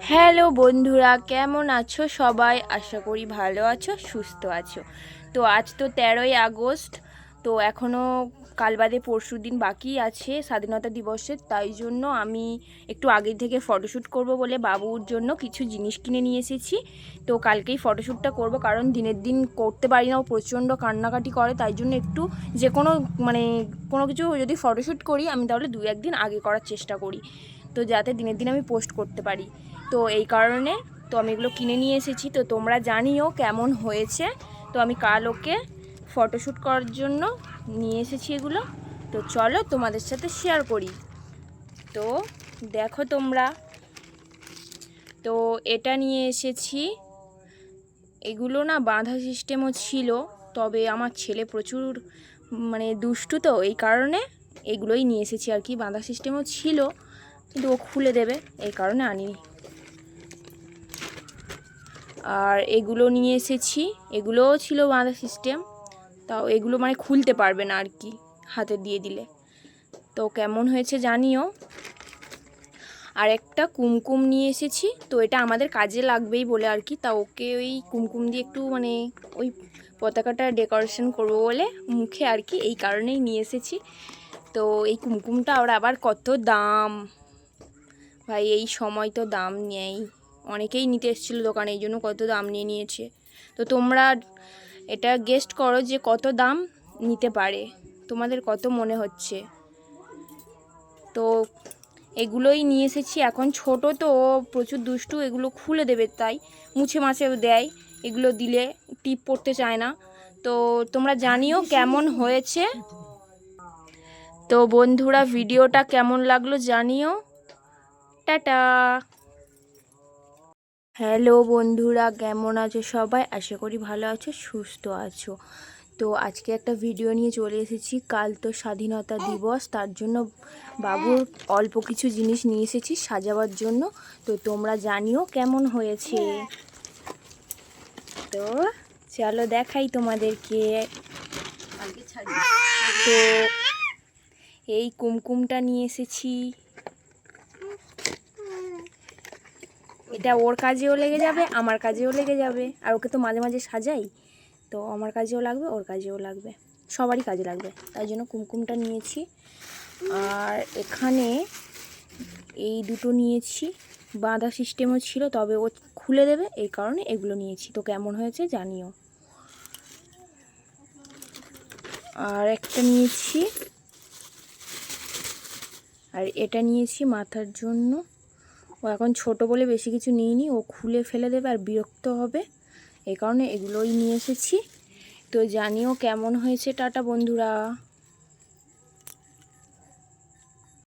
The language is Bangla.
হ্যালো বন্ধুরা, কেমন আছো সবাই? আশা করি ভালো আছো, সুস্থ আছো। তো আজ তো 13ই আগস্ট। তো এখনও কাল বাদে পরশু দিন বাকি আছে স্বাধীনতা দিবসের। তাই জন্য আমি একটু আগে থেকে ফটোশ্যুট করব বলে বাবুর জন্য কিছু জিনিস কিনে নিয়ে এসেছি। তো কালকেই ফটোশ্যুটটা করব, কারণ দিনের দিন করতে পারি না, ও প্রচণ্ড কান্নাকাটি করে। তাই জন্য একটু যে কোনো কিছু যদি ফটোশ্যুট করি আমি, তাহলে 2-1 দিন আগে করার চেষ্টা করি, তো যাতে দিনের দিন আমি পোস্ট করতে পারি। তো এই কারণে তো আমি এগুলো কিনে নিয়ে এসেছি। তো তোমরা জানিও কেমন হয়েছে। তো আমি কাল ওকে ফটোশ্যুট করার জন্য নিয়ে এসেছি এগুলো। তো চলো তোমাদের সাথে শেয়ার করি। তো দেখো তোমরা, তো এটা নিয়ে এসেছি। এগুলো না বাঁধা সিস্টেমও ছিল, তবে আমার ছেলে প্রচুর দুষ্টু, তো এই কারণে এগুলোই নিয়ে এসেছি আর কি। বাঁধা সিস্টেমও ছিল কিন্তু ও খুলে দেবে, এই কারণে আনিনি। আর এগুলো নিয়ে এসেছি, এগুলোও ছিল বাঁধা সিস্টেম, তাও এগুলো খুলতে পারবে না আর কি, হাতে দিয়ে দিলে। তো কেমন হয়েছে জানিও। আর একটা কুমকুম নিয়ে এসেছি, তো এটা আমাদের কাজে লাগবেই বলে আর কি। তা ওকে ওই কুমকুম দিয়ে একটু ওই পতাকাটা ডেকোরেশন করবো বলে মুখে আর কি, এই কারণেই নিয়ে এসেছি। তো এই কুমকুমটা ওর আবার কত দাম ভাই, এই সময় তো দাম নেই। অনেকেই নিতে এসেছিলো দোকানে, এই জন্য কত দাম নিয়ে নিয়েছে। তো তোমরা এটা গেস্ট করো যে কত দাম নিতে পারে, তোমাদের কত মনে হচ্ছে। তো এগুলোই নিয়ে এসেছি। এখন ছোট তো, ও প্রচুর দুষ্টু, এগুলো খুলে দেবে, তাই মুছে মাছেও দেয়। এগুলো দিলে টিপ পড়তে চায় না। তো তোমরা জানিও কেমন হয়েছে। তো বন্ধুরা, ভিডিওটা কেমন লাগলো জানিও। টাটা। হ্যালো বন্ধুরা, কেমন আছো সবাই? আশা করি ভালো আছো, সুস্থ আছো। তো আজকে একটা ভিডিও নিয়ে চলে এসেছি। কাল তো স্বাধীনতা দিবস, তার জন্য বাবুর অল্প কিছু জিনিস নিয়ে এসেছি সাজাবার জন্য। তো তোমরা জানিও কেমন হয়েছে। তো চলো দেখাই তোমাদেরকে। তো এই কুমকুমটা নিয়ে এসেছি, এটা ওর কাজেও লেগে যাবে, আমার কাজেও লেগে যাবে। আর ওকে তো মাঝে মাঝে সাজাই, তো আমার কাজেও লাগবে, ওর কাজেও লাগবে, সবারই কাজে লাগবে। তাই জন্য কুমকুমটা নিয়েছি। আর এখানে এই দুটো নিয়েছি, বাঁধা সিস্টেমও ছিল, তবে ও খুলে দেবে, এই কারণে এগুলো নিয়েছি। তো কেমন হয়েছে জানিও। আর একটা নিয়েছি, আর এটা নিয়েছি মাথার জন্য। ও এখন ছোট বলে বেশি কিছু নিইনি, ও খুলে ফেলে দেবে আর বিরক্ত হবে, এই কারণে এগুলোই নিয়ে এসেছি। তো জানিও কেমন হয়েছে। টাটা বন্ধুরা।